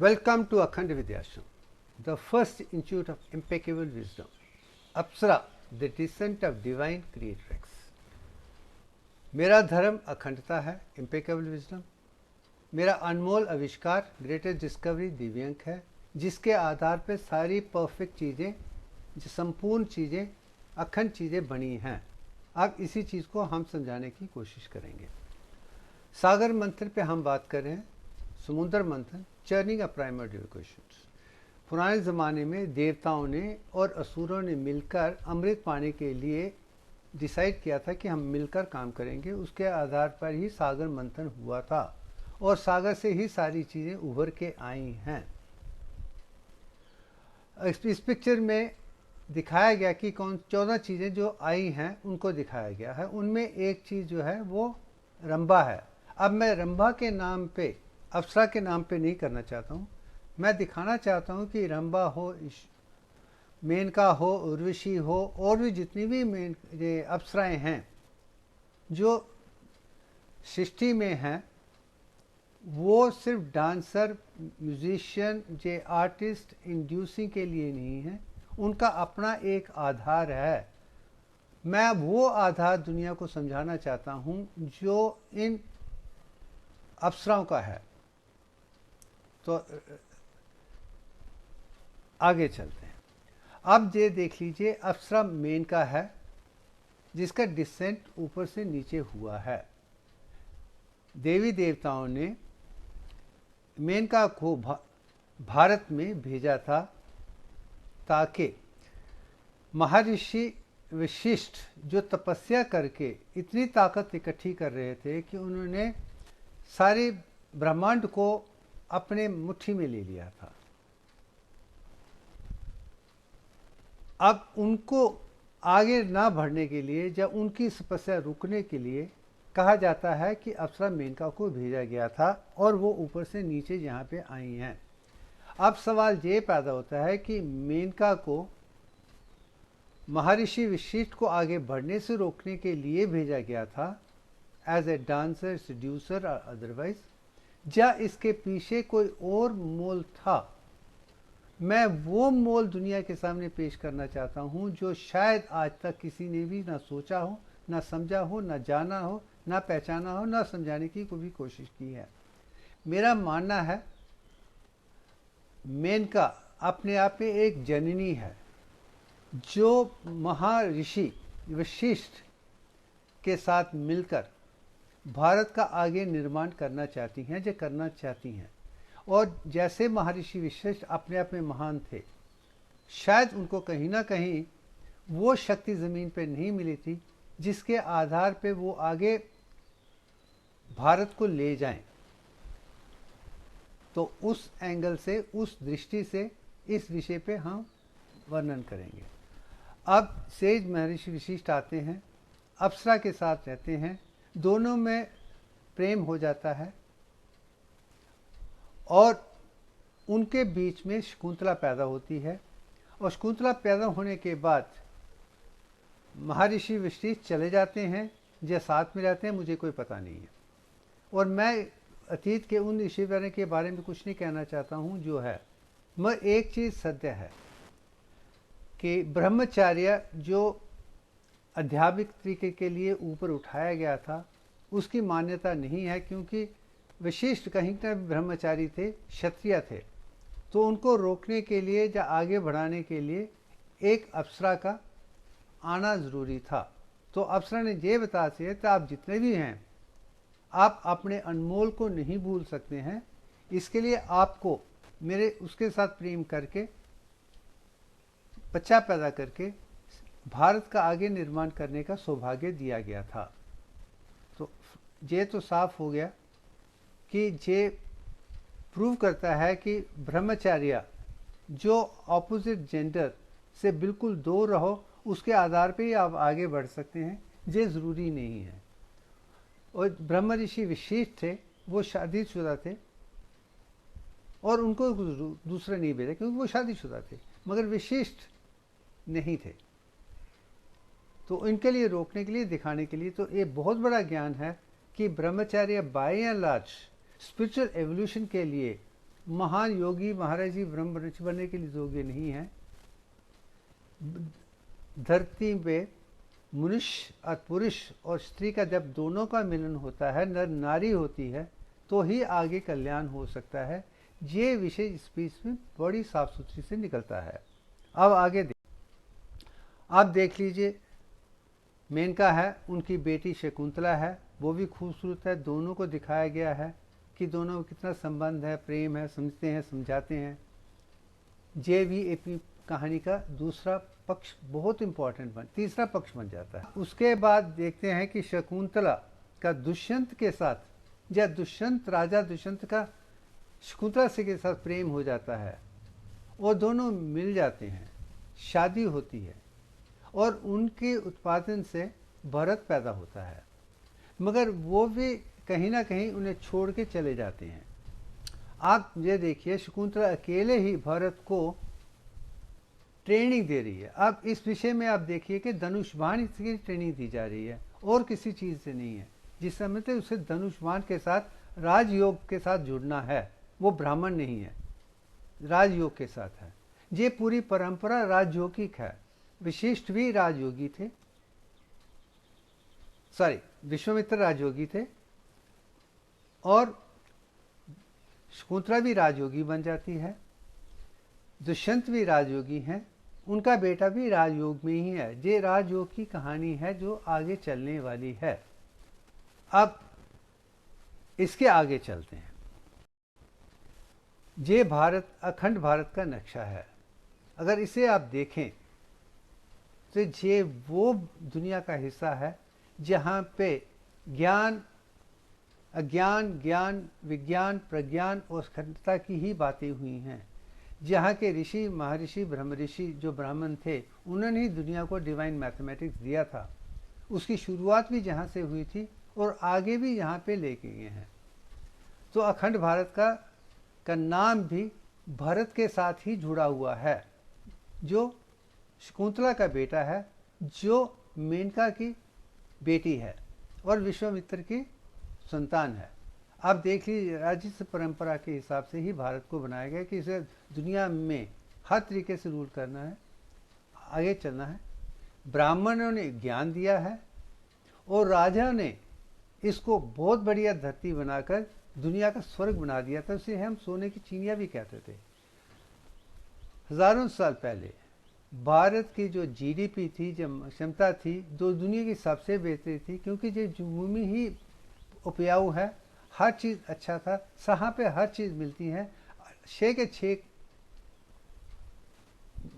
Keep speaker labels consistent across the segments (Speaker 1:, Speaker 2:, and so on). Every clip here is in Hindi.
Speaker 1: Welcome to Akhand Vidyashram, the first institute of impeccable wisdom. Apsara, the descent of divine creatrix. मेरा धर्म अखंडता है, impeccable wisdom. मेरा अनमोल आविष्कार, ग्रेटेस्ट डिस्कवरी, दिव्यांक है, जिसके आधार पर सारी परफेक्ट चीज़ें, संपूर्ण चीज़ें, अखंड चीज़ें बनी हैं. अब इसी चीज़ को हम समझाने की कोशिश करेंगे. सागर मंथन पे हम बात कर रहे हैं. समुद्र मंथन, चर्निंग अ प्राइमरी इक्वेशंस. पुराने ज़माने में देवताओं ने और असुरों ने मिलकर अमृत पाने के लिए डिसाइड किया था कि हम मिलकर काम करेंगे. उसके आधार पर ही सागर मंथन हुआ था और सागर से ही सारी चीज़ें उभर के आई हैं. इस पिक्चर में दिखाया गया कि कौन 14 चीज़ें जो आई हैं उनको दिखाया गया है. उनमें एक चीज़ जो है वो रंभा है. अब मैं रंभा के नाम पे, अप्सरा के नाम पे नहीं करना चाहता हूँ. मैं दिखाना चाहता हूँ कि रंभा हो, मेनका हो, उर्वशी हो, और भी जितनी भी अप्सराएं हैं जो सृष्टि में हैं, वो सिर्फ डांसर, म्यूजिशियन, जे आर्टिस्ट, इंड्यूसिंग के लिए नहीं है. उनका अपना एक आधार है. मैं वो आधार दुनिया को समझाना चाहता हूँ जो इन अप्सराओं का है. तो आगे चलते हैं. अब ये देख लीजिए, अप्सरा मेनका है जिसका डिसेंट ऊपर से नीचे हुआ है. देवी देवताओं ने मेनका को भारत में भेजा था ताकि महर्षि वशिष्ठ जो तपस्या करके इतनी ताकत इकट्ठी कर रहे थे कि उन्होंने सारे ब्रह्मांड को अपने मुट्ठी में ले लिया था. अब उनको आगे ना बढ़ने के लिए, जब उनकी तपस्या रुकने के लिए कहा जाता है कि अप्सरा मेनका को भेजा गया था और वो ऊपर से नीचे यहाँ पे आई हैं. अब सवाल ये पैदा होता है कि मेनका को महर्षि वशिष्ठ को आगे बढ़ने से रोकने के लिए भेजा गया था एज ए डांसर, सेड्यूसर और अदरवाइज, या इसके पीछे कोई और मोल था. मैं वो मोल दुनिया के सामने पेश करना चाहता हूँ जो शायद आज तक किसी ने भी ना सोचा हो, ना समझा हो, ना जाना हो, ना पहचाना हो, ना समझाने की कोई भी कोशिश की है. मेरा मानना है मेनका अपने आप में एक जननी है जो महर्षि वशिष्ठ के साथ मिलकर भारत का आगे निर्माण करना चाहती हैं, जो करना चाहती हैं. और जैसे महर्षि वशिष्ठ अपने आप में महान थे, शायद उनको कहीं ना कहीं वो शक्ति ज़मीन पे नहीं मिली थी जिसके आधार पे वो आगे भारत को ले जाएं. तो उस एंगल से, उस दृष्टि से इस विषय पे हम वर्णन करेंगे. अब सेज महर्षि वशिष्ठ आते हैं, अप्सरा के साथ रहते हैं, दोनों में प्रेम हो जाता है और उनके बीच में शकुंतला पैदा होती है. और शकुंतला पैदा होने के बाद महर्षि वशिष्ठ चले जाते हैं, जो साथ में रहते हैं मुझे कोई पता नहीं है. और मैं अतीत के उन ऋषिवरों के बारे में कुछ नहीं कहना चाहता हूँ जो है, मगर एक चीज़ सत्य है कि ब्रह्मचर्य जो आध्यात्मिक तरीके के लिए ऊपर उठाया गया था उसकी मान्यता नहीं है, क्योंकि वशिष्ठ कहीं ना ब्रह्मचारी थे, क्षत्रिय थे. तो उनको रोकने के लिए या आगे बढ़ाने के लिए एक अप्सरा का आना ज़रूरी था. तो अप्सरा ने ये बता दिया कि आप जितने भी हैं, आप अपने अनमोल को नहीं भूल सकते हैं. इसके लिए आपको मेरे उसके साथ प्रेम करके, बच्चा पैदा करके भारत का आगे निर्माण करने का सौभाग्य दिया गया था. तो ये तो साफ हो गया कि ये प्रूव करता है कि ब्रह्मचर्य जो ऑपोजिट जेंडर से बिल्कुल दूर रहो, उसके आधार पे ही आप आगे बढ़ सकते हैं. ये ज़रूरी नहीं है. और ब्रह्म ऋषि वशिष्ठ थे, वो शादीशुदा थे और उनको दूसरे नहीं भेजा क्योंकि वो शादीशुदा थे, मगर वशिष्ठ नहीं थे. तो इनके लिए रोकने के लिए, दिखाने के लिए, तो ये बहुत बड़ा ज्ञान है कि ब्रह्मचर्य by and large spiritual evolution के लिए महान योगी महाराज ब्रह्मऋषि बनने के लिए योग्य नहीं है। धरती पे मनुष्य और पुरुष और स्त्री का जब दोनों का मिलन होता है, नर नारी होती है, तो ही आगे कल्याण हो सकता है। ये विषय स्पीच में बड़ी साफ सुथरी से निकलता है। अब आगे आप देख लीजिए, मेनका है, उनकी बेटी शकुंतला है, वो भी खूबसूरत है। दोनों को दिखाया गया है कि दोनों में कितना संबंध है, प्रेम है, समझते हैं, समझाते हैं। ये भी अपनी कहानी का दूसरा पक्ष बहुत इंपॉर्टेंट तीसरा पक्ष बन जाता है। उसके बाद देखते हैं कि शकुंतला का दुष्यंत के साथ, या दुष्यंत राजा दुष्यंत का शकुंतला से के साथ प्रेम हो जाता है, वो दोनों मिल जाते हैं, शादी होती है और उनके उत्पादन से भरत पैदा होता है। मगर वो भी कहीं ना कहीं उन्हें छोड़ के चले जाते हैं। आप ये देखिए, शकुंतला अकेले ही भरत को ट्रेनिंग दे रही है। अब इस विषय में आप देखिए कि धनुष बाण की ट्रेनिंग दी जा रही है और किसी चीज़ से नहीं है। जिस समय तक उसे धनुष बाण के साथ राजयोग के साथ जुड़ना है, वो ब्राह्मण नहीं है, राजयोग के साथ है। ये पूरी परंपरा राजयोगिक है। विशिष्ट भी राजयोगी थे, सॉरी विश्वामित्र राजयोगी थे, और शकुंतला भी राजयोगी बन जाती है। दुष्यंत भी राजयोगी हैं, उनका बेटा भी राजयोग में ही है। ये राजयोग की कहानी है जो आगे चलने वाली है। अब इसके आगे चलते हैं। ये भारत, अखंड भारत का नक्शा है। अगर इसे आप देखें तो ये वो दुनिया का हिस्सा है जहाँ पे ज्ञान, अज्ञान, ज्ञान, विज्ञान, प्रज्ञान और अखंडता की ही बातें हुई हैं। जहाँ के ऋषि महर्षि ब्रह्मऋषि जो ब्राह्मण थे, उन्होंने ही दुनिया को डिवाइन मैथमेटिक्स दिया था। उसकी शुरुआत भी जहाँ से हुई थी और आगे भी यहाँ पे लेके गए हैं। तो अखंड भारत का नाम भी भरत के साथ ही जुड़ा हुआ है, जो शकुंतला का बेटा है, जो मेनका की बेटी है और विश्वामित्र की संतान है। आप देख लीजिए, राजस्व परंपरा के हिसाब से ही भारत को बनाया गया कि इसे दुनिया में हर तरीके से रूल करना है, आगे चलना है। ब्राह्मणों ने ज्ञान दिया है और राजा ने इसको बहुत बढ़िया धरती बनाकर दुनिया का स्वर्ग बना दिया था। उसे हम सोने की चिड़िया भी कहते थे। हजारों साल पहले भारत की जो जीडीपी थी, जो क्षमता थी, जो दुनिया की सबसे बेहतर थी, क्योंकि ये भूमि ही उपजाऊ है, हर चीज़ अच्छा था, यहाँ पे हर चीज़ मिलती है। 6 के 6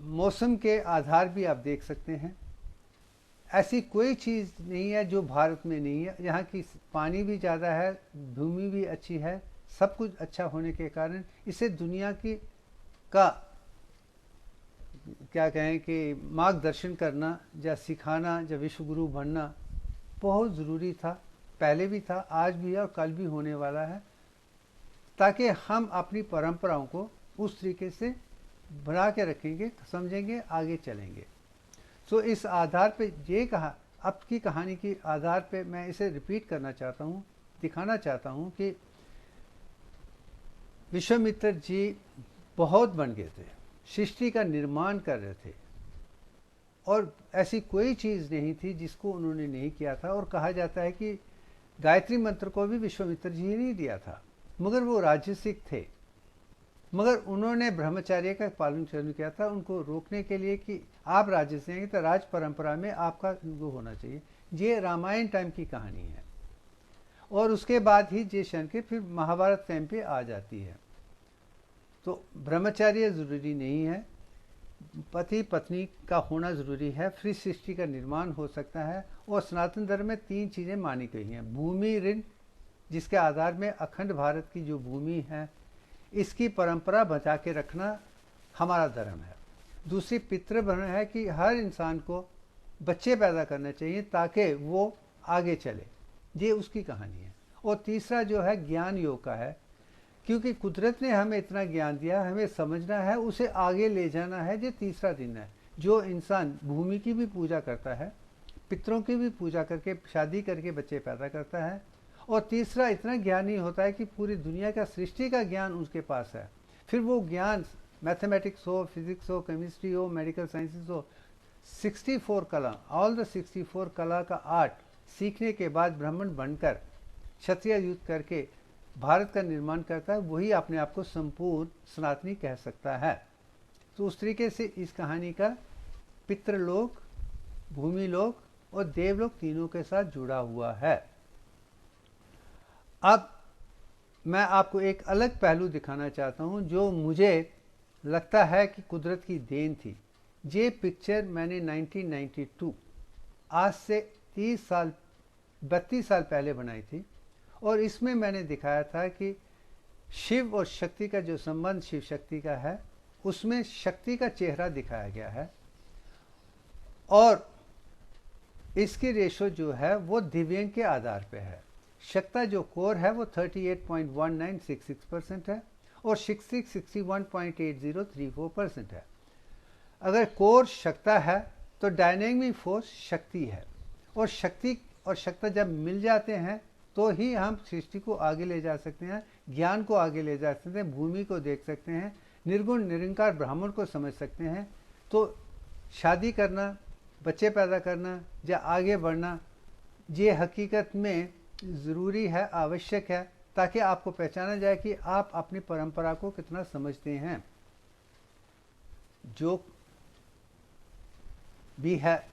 Speaker 1: मौसम के आधार भी आप देख सकते हैं। ऐसी कोई चीज़ नहीं है जो भारत में नहीं है। यहाँ की पानी भी ज़्यादा है, भूमि भी अच्छी है, सब कुछ अच्छा होने के कारण इसे दुनिया की का क्या कहें कि मार्गदर्शन करना या सिखाना या विश्वगुरु बनना बहुत ज़रूरी था। पहले भी था, आज भी है और कल भी होने वाला है, ताकि हम अपनी परंपराओं को उस तरीके से बना के रखेंगे, समझेंगे, आगे चलेंगे। तो इस आधार पे ये कहा, अब की कहानी के आधार पे मैं इसे रिपीट करना चाहता हूँ, दिखाना चाहता हूँ कि विश्वामित्र जी बहुत बन गए थे, सृष्टि का निर्माण कर रहे थे और ऐसी कोई चीज़ नहीं थी जिसको उन्होंने नहीं किया था। और कहा जाता है कि गायत्री मंत्र को भी विश्वामित्र जी ने नहीं दिया था, मगर वो राजसिक थे, मगर उन्होंने ब्रह्मचर्य का पालन शुरू किया था, उनको रोकने के लिए कि आप राजसी हैं तो राज परंपरा में आपका वो होना चाहिए। ये रामायण टाइम की कहानी है और उसके बाद ही ये शन के फिर महाभारत टाइम पे आ जाती है। तो ब्रह्मचर्य ज़रूरी नहीं है, पति पत्नी का होना ज़रूरी है, फिर सृष्टि का निर्माण हो सकता है। और सनातन धर्म में 3 चीज़ें मानी गई हैं। भूमि ऋण, जिसके आधार में अखंड भारत की जो भूमि है, इसकी परंपरा बचा के रखना हमारा धर्म है। दूसरी पितृधर्म है कि हर इंसान को बच्चे पैदा करने चाहिए ताकि वो आगे चले, ये उसकी कहानी है। और तीसरा जो है ज्ञान योग का है, क्योंकि कुदरत ने हमें इतना ज्ञान दिया, हमें समझना है, उसे आगे ले जाना है। ये तीसरा दिन है। जो इंसान भूमि की भी पूजा करता है, पितरों की भी पूजा करके शादी करके बच्चे पैदा करता है, और तीसरा इतना ज्ञानी होता है कि पूरी दुनिया का सृष्टि का ज्ञान उसके पास है, फिर वो ज्ञान मैथमेटिक्स हो, फिजिक्स हो, केमिस्ट्री हो, मेडिकल साइंसेस हो, 64 कला, ऑल द 64 कला का आर्ट सीखने के बाद ब्राह्मण बनकर क्षत्रिय युद्ध करके भारत का निर्माण करता है, वही अपने आप को संपूर्ण सनातनी कह सकता है। तो उस तरीके से इस कहानी का पितृलोक, भूमिलोक और देवलोक तीनों के साथ जुड़ा हुआ है। अब मैं आपको एक अलग पहलू दिखाना चाहता हूं जो मुझे लगता है कि कुदरत की देन थी। ये पिक्चर मैंने 1992 आज से 32 साल पहले बनाई थी और इसमें मैंने दिखाया था कि शिव और शक्ति का जो संबंध शिव शक्ति का है, उसमें शक्ति का चेहरा दिखाया गया है और इसकी रेशो जो है वो दिव्यांग के आधार पे है। शक्ता जो कोर है वो 38.1966% है और 61.8034% है। अगर कोर शक्ता है तो डायनेमिक फोर्स शक्ति है और शक्ति और शक्ता जब मिल जाते हैं तो ही हम सृष्टि को आगे ले जा सकते हैं, ज्ञान को आगे ले जा सकते हैं, भूमि को देख सकते हैं, निर्गुण निरंकार ब्राह्मण को समझ सकते हैं। तो शादी करना, बच्चे पैदा करना या आगे बढ़ना ये हकीकत में ज़रूरी है, आवश्यक है, ताकि आपको पहचाना जाए कि आप अपनी परंपरा को कितना समझते हैं। जो भी है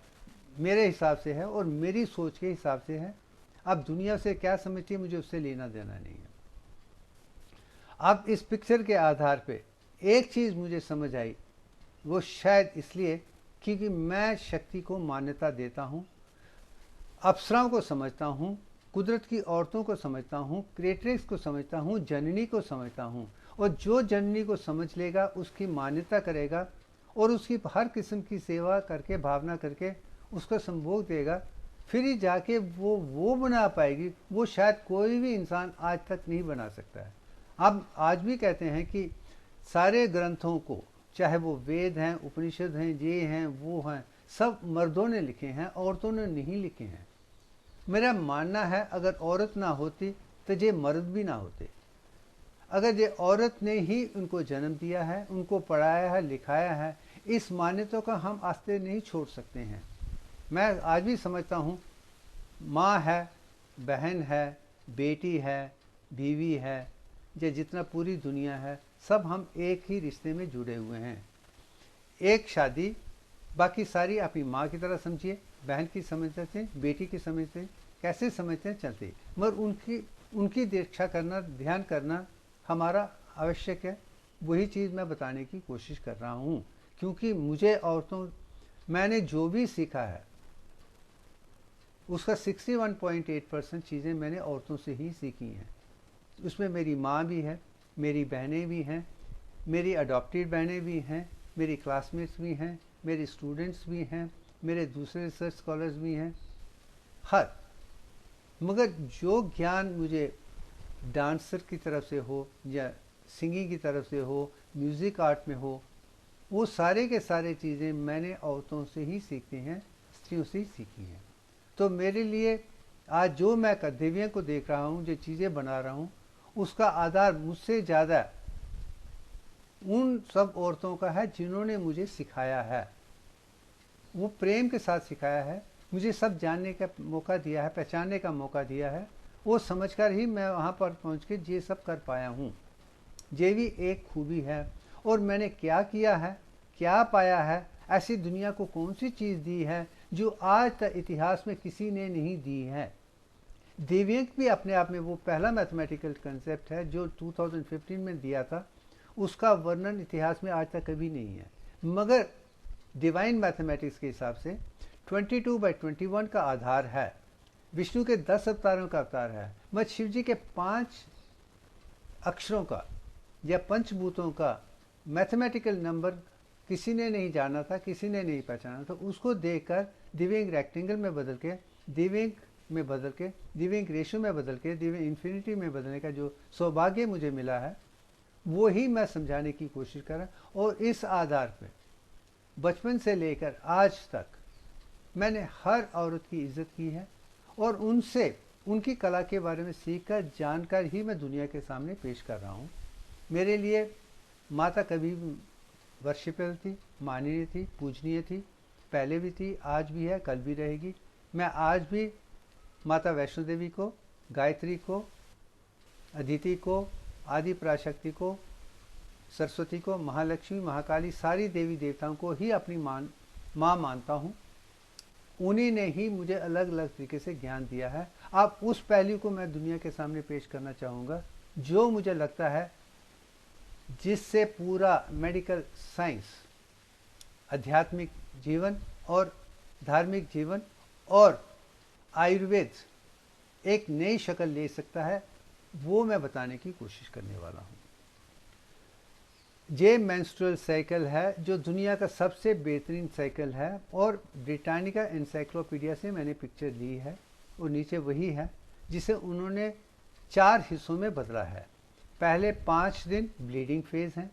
Speaker 1: मेरे हिसाब से है और मेरी सोच के हिसाब से है। अब दुनिया से क्या समझती है मुझे उससे लेना देना नहीं है। अब इस पिक्चर के आधार पे एक चीज़ मुझे समझ आई, वो शायद इसलिए क्योंकि मैं शक्ति को मान्यता देता हूँ, अप्सराओं को समझता हूँ, कुदरत की औरतों को समझता हूँ, क्रिएट्रेस को समझता हूँ, जननी को समझता हूँ। और जो जननी को समझ लेगा उसकी मान्यता करेगा और उसकी हर किस्म की सेवा करके, भावना करके उसको संभोग देगा, फिर ही जाके वो बना पाएगी। वो शायद कोई भी इंसान आज तक नहीं बना सकता है। अब आज भी कहते हैं कि सारे ग्रंथों को, चाहे वो वेद हैं, उपनिषद हैं, ये हैं, वो हैं, सब मर्दों ने लिखे हैं, औरतों ने नहीं लिखे हैं। मेरा मानना है अगर औरत ना होती तो ये मर्द भी ना होते। अगर ये औरत ने ही उनको जन्म दिया है, उनको पढ़ाया है, लिखाया है, इस मान्यता का हम आस्ते नहीं छोड़ सकते हैं। मैं आज भी समझता हूँ माँ है, बहन है, बेटी है, बीवी है, ये जितना पूरी दुनिया है, सब हम एक ही रिश्ते में जुड़े हुए हैं। एक शादी, बाकी सारी अपनी माँ की तरह समझिए, बहन की समझते हैं, बेटी की समझते हैं, कैसे समझते हैं चलते, मगर उनकी दीक्षा करना, ध्यान करना हमारा आवश्यक है। वही चीज़ मैं बताने की कोशिश कर रहा हूँ, क्योंकि मुझे औरतों, मैंने जो भी सीखा है उसका 61.8% चीज़ें मैंने औरतों से ही सीखी हैं। उसमें मेरी माँ भी है, मेरी बहनें भी हैं, मेरी अडॉप्टेड बहनें भी हैं, मेरी क्लासमेट्स भी हैं, मेरे स्टूडेंट्स भी हैं, मेरे दूसरे रिसर्च स्कॉलर्स भी हैं, हर। मगर जो ज्ञान मुझे डांसर की तरफ से हो या सिंगिंग की तरफ से हो, म्यूज़िक आर्ट में हो, वो सारे के सारे चीज़ें मैंने औरतों से ही सीखी हैं, स्त्रियों से ही सीखी हैं। तो मेरे लिए आज जो मैं दिव्यांग को देख रहा हूँ, जो चीज़ें बना रहा हूँ, उसका आधार मुझसे ज़्यादा उन सब औरतों का है जिन्होंने मुझे सिखाया है। वो प्रेम के साथ सिखाया है, मुझे सब जानने का मौका दिया है, पहचानने का मौका दिया है। वो समझकर ही मैं वहाँ पर पहुँच के ये सब कर पाया हूँ। ये भी एक खूबी है। और मैंने क्या किया है, क्या पाया है, ऐसी दुनिया को कौन सी चीज़ दी है जो आज तक इतिहास में किसी ने नहीं दी है। दिव्यांग भी अपने आप में वो पहला मैथमेटिकल कंसेप्ट है जो 2015 में दिया था, उसका वर्णन इतिहास में आज तक कभी नहीं है। मगर डिवाइन मैथमेटिक्स के हिसाब से 22/21 का आधार है, विष्णु के 10 अवतारों का अवतार है, मत शिव जी के 5 अक्षरों का या पंचभूतों का मैथमेटिकल नंबर किसी ने नहीं जाना था, किसी ने नहीं पहचाना था। उसको देखकर दिव्यांग रेक्टेंगल में बदल के, दिव्यांग में बदल के, दिव्यांग रेशो में बदल के, दिव्यांग इन्फिनिटी में बदलने का जो सौभाग्य मुझे मिला है, वो ही मैं समझाने की कोशिश कर रहा हूँ। और इस आधार पे बचपन से लेकर आज तक मैंने हर औरत की इज्जत की है और उनसे, उनकी कला के बारे में सीखकर, जानकर ही मैं दुनिया के सामने पेश कर रहा हूँ। मेरे लिए माता कभी भी वर्शिपेबल थी, माननीय थी, पूजनीय थी, पहले भी थी, आज भी है, कल भी रहेगी। मैं आज भी माता वैष्णो देवी को, गायत्री को, अदिति को, आदि पराशक्ति को, सरस्वती को, महालक्ष्मी, महाकाली, सारी देवी देवताओं को ही अपनी माँ मानता हूँ। उन्हीं ने ही मुझे अलग अलग तरीके से ज्ञान दिया है। अब उस पहलू को मैं दुनिया के सामने पेश करना चाहूँगा जो मुझे लगता है जिससे पूरा मेडिकल साइंस, आध्यात्मिक जीवन और धार्मिक जीवन और आयुर्वेद एक नई शक्ल ले सकता है, वो मैं बताने की कोशिश करने वाला हूँ। ये मेंस्ट्रुअल साइकिल है जो दुनिया का सबसे बेहतरीन साइकिल है और ब्रिटानिका एनसाइक्लोपीडिया से मैंने पिक्चर ली है और नीचे वही है जिसे उन्होंने 4 हिस्सों में बदला है। पहले 5 दिन ब्लीडिंग फेज है,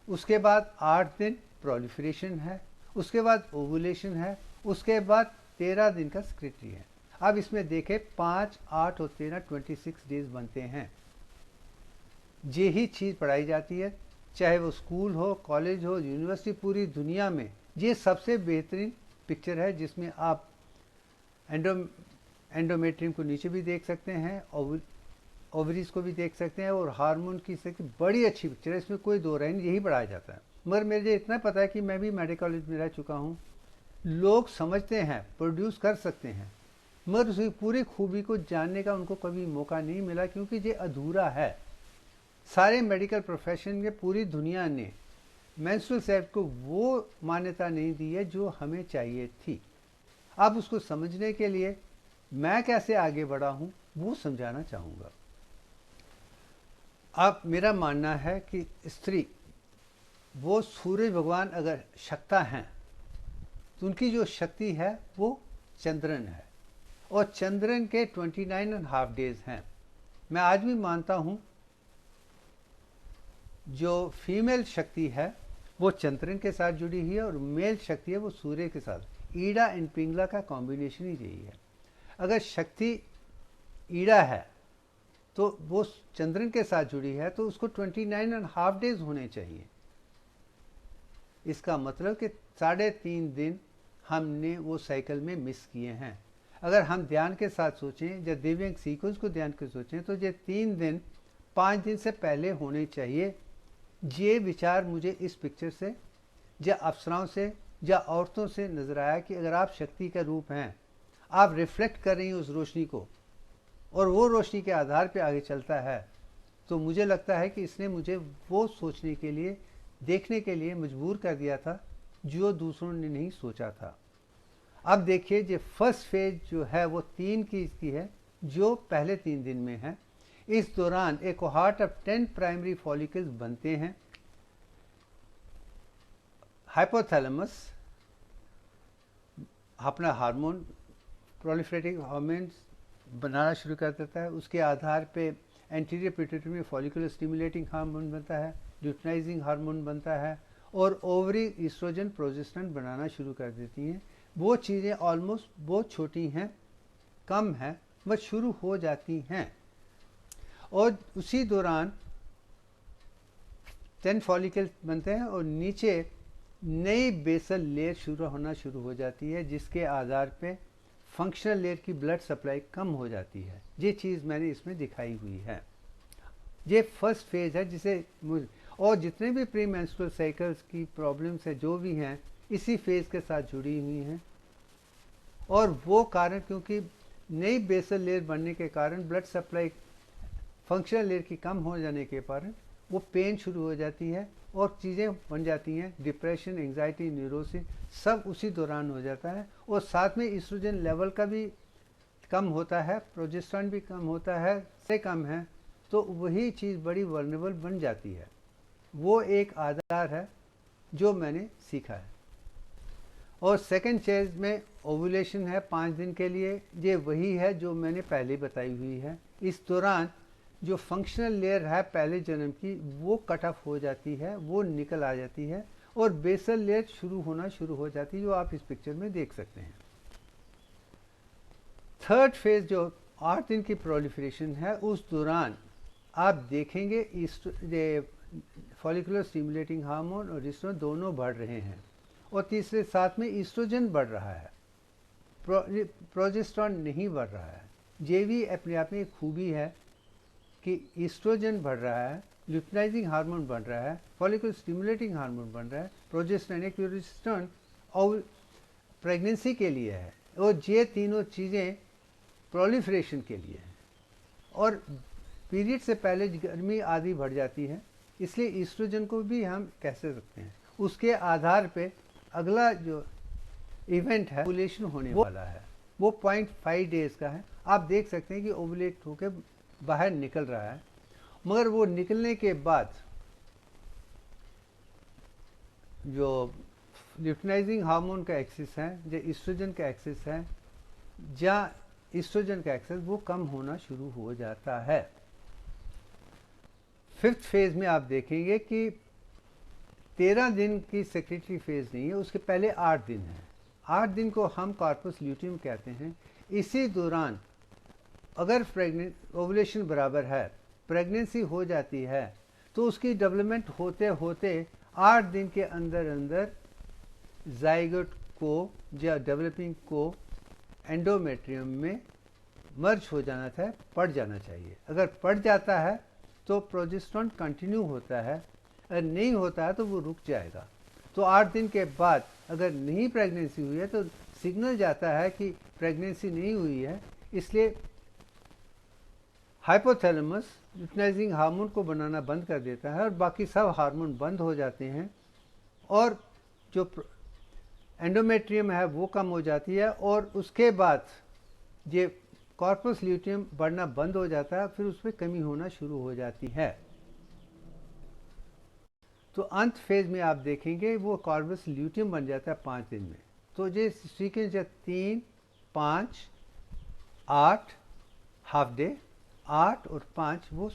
Speaker 1: उसके बाद 8 दिन प्रोलिफरेशन है, उसके बाद ओवुलेशन है, उसके बाद 13 दिन का स्क्रिटरी है। अब इसमें देखें 5, 8 और 13 26 डेज बनते हैं। यही चीज़ पढ़ाई जाती है, चाहे वो स्कूल हो, कॉलेज हो, यूनिवर्सिटी, पूरी दुनिया में ये सबसे बेहतरीन पिक्चर है जिसमें आप एंडोमेट्रियम को नीचे भी देख सकते हैं, ओवरीज को भी देख सकते हैं और हार्मोन की बड़ी अच्छी पिक्चर है। इसमें कोई दो राय नहीं, यही पढ़ाया जाता है। मगर मुझे इतना पता है कि मैं भी मेडिकल कॉलेज में रह चुका हूँ, लोग समझते हैं, प्रोड्यूस कर सकते हैं, मगर उसकी पूरी खूबी को जानने का उनको कभी मौका नहीं मिला क्योंकि ये अधूरा है। सारे मेडिकल प्रोफेशन के पूरी दुनिया ने मेंस्ट्रुअल साइकिल को वो मान्यता नहीं दी है जो हमें चाहिए थी। अब उसको समझने के लिए मैं कैसे आगे बढ़ा हूँ वो समझाना चाहूँगा। अब मेरा मानना है कि स्त्री वो सूर्य भगवान अगर शक्ता हैं तो उनकी जो शक्ति है वो चंद्रन है और चंद्रन के 29.5 डेज हैं। मैं आज भी मानता हूँ जो फीमेल शक्ति है वो चंद्रन के साथ जुड़ी हुई है और मेल शक्ति है वो सूर्य के साथ। ईड़ा एंड पिंगला का कॉम्बिनेशन ही यही है। अगर शक्ति ईड़ा है तो वो चंद्रन के साथ जुड़ी है तो उसको 29.5 डेज होने चाहिए। इसका मतलब कि 3.5 दिन हमने वो साइकिल में मिस किए हैं। अगर हम ध्यान के साथ सोचें, जब दिव्यांग सीक्वेंस को ध्यान के सोचें तो ये 3 दिन 5 दिन से पहले होने चाहिए। ये विचार मुझे इस पिक्चर से या अप्सराओं से या औरतों से नजर आया कि अगर आप शक्ति का रूप हैं, आप रिफ्लेक्ट कर रही हैं उस रोशनी को और वो रोशनी के आधार पे आगे चलता है, तो मुझे लगता है कि इसने मुझे वो सोचने के लिए, देखने के लिए मजबूर कर दिया था जो दूसरों ने नहीं सोचा था। अब देखिए जो फर्स्ट फेज जो है वो 3 की है जो पहले 3 दिन में है। इस दौरान एक कोहार्ट ऑफ 10 प्राइमरी फॉलिकल्स बनते हैं। हाइपोथैलेमस अपना हार्मोन, प्रोलिफरेटिव हार्मोन्स बनाना शुरू कर देता है। उसके आधार पे एंटीरियर पिट्यूटरी में फॉलिकुलर स्टिमुलेटिंग हार्मोन बनता है, ल्यूटिनाइजिंग हार्मोन बनता है और ओवरी ईस्ट्रोजन, प्रोजेस्टेरोन बनाना शुरू कर देती हैं। वो चीज़ें ऑलमोस्ट बहुत छोटी हैं, कम हैं, बस शुरू हो जाती हैं और उसी दौरान 10 फॉलिकल बनते हैं और नीचे नई बेसल लेयर शुरू हो जाती है जिसके आधार पे फंक्शनल लेयर की ब्लड सप्लाई कम हो जाती है। ये चीज़ मैंने इसमें दिखाई हुई है। ये फर्स्ट फेज है जिसे, और जितने भी प्री मेंस्ट्रुअल साइकिल्स की प्रॉब्लम्स है जो भी हैं इसी फेज के साथ जुड़ी हुई हैं और वो कारण क्योंकि नई बेसल लेयर बनने के कारण ब्लड सप्लाई फंक्शनल लेयर की कम हो जाने के कारण वो पेन शुरू हो जाती है और चीज़ें बन जाती हैं, डिप्रेशन, एंजाइटी, न्यूरोसिस सब उसी दौरान हो जाता है और साथ में ईस्ट्रोजन लेवल का भी कम होता है, प्रोजेस्टेरोन भी कम होता है, से कम है, तो वही चीज़ बड़ी वल्नरेबल बन जाती है। वो एक आधार है जो मैंने सीखा है। और सेकंड फेज में ओवुलेशन है 5 दिन के लिए, ये वही है जो मैंने पहले बताई हुई है। इस दौरान जो फंक्शनल लेयर है पहले जन्म की वो कट ऑफ हो जाती है, वो निकल आ जाती है और बेसल लेयर शुरू हो जाती है जो आप इस पिक्चर में देख सकते हैं। थर्ड फेज जो 8 दिन की प्रोलिफरेशन है उस दौरान आप देखेंगे फॉलिकुलर स्टिमुलेटिंग हार्मोन और ईस्ट्रोजन दोनों बढ़ रहे हैं, और तीसरे साथ में ईस्ट्रोजन बढ़ रहा है, प्रोजेस्टेरॉन नहीं बढ़ रहा है। ये भी अपने आप में एक खूबी है कि ईस्ट्रोजन बढ़ रहा है, ल्यूटिनाइजिंग हार्मोन बन रहा है, फॉलिकुलर स्टिमुलेटिंग हार्मोन बन रहा है, प्रोजेस्टेरॉन एक प्रोजेस्टेरॉन और प्रेगनेंसी के लिए है, और ये तीनों चीज़ें प्रोलिफरेशन के लिए हैं। और पीरियड से पहले गर्मी आदि बढ़ जाती है, इसलिए ईस्ट्रोजन को भी हम कह सकते हैं। उसके आधार पे अगला जो इवेंट है ओवुलेशन होने वाला है, वो 0.5 डेज का है। आप देख सकते हैं कि ओवुलेट होकर बाहर निकल रहा है, मगर वो निकलने के बाद जो ल्यूटिनाइजिंग हार्मोन का एक्सेस है, जो ईस्ट्रोजन का एक्सेस है, जहाँ ईस्ट्रोजन का एक्सेस वो कम होना शुरू हो जाता है। 5th फेज में आप देखेंगे कि 13 दिन की सेक्रेटरी फेज नहीं है, उसके पहले 8 दिन है। 8 दिन को हम कॉर्पस ल्यूटियम कहते हैं। इसी दौरान अगर ओवुलेशन बराबर है, प्रेगनेंसी हो जाती है, तो उसकी डेवलपमेंट होते होते 8 दिन के अंदर अंदर जाइगोट को या डेवलपिंग को एंडोमेट्रियम में मर्ज हो जाना था, पड़ जाना चाहिए। अगर पड़ जाता है तो प्रोजेस्टेरॉन कंटिन्यू होता है, अगर नहीं होता है तो वो रुक जाएगा। तो 8 दिन के बाद अगर नहीं प्रेगनेंसी हुई है तो सिग्नल जाता है कि प्रेगनेंसी नहीं हुई है, इसलिए हाइपोथैलेमस ल्यूटिनाइजिंग हार्मोन को बनाना बंद कर देता है और बाकी सब हार्मोन बंद हो जाते हैं, और जो एंडोमेट्रियम है वो कम हो जाती है, और उसके बाद ये कॉर्पस ल्यूटियम बढ़ना बंद हो जाता है, फिर उसमें कमी होना शुरू हो जाती है। तो अंत फेज में आप देखेंगे वो कॉर्पस ल्यूटियम बन जाता है 5 दिन में। तो ये सीक्वेंस है 3, 5, 8 हाफ डे, 8 और 5 वो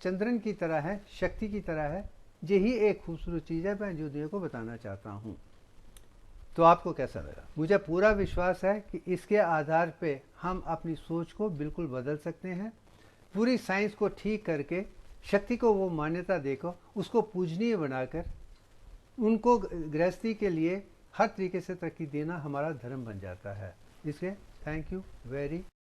Speaker 1: चंद्रन की तरह है, शक्ति की तरह है। यही एक खूबसूरत चीज़ है, मैं जो दुनिया को बताना चाहता हूँ। तो आपको कैसा लगा? मुझे पूरा विश्वास है कि इसके आधार पे हम अपनी सोच को बिल्कुल बदल सकते हैं। पूरी साइंस को ठीक करके शक्ति को वो मान्यता देकर उसको पूजनीय बनाकर उनको गृहस्थी के लिए हर तरीके से तरक्की देना हमारा धर्म बन जाता है। इसलिए थैंक यू वेरी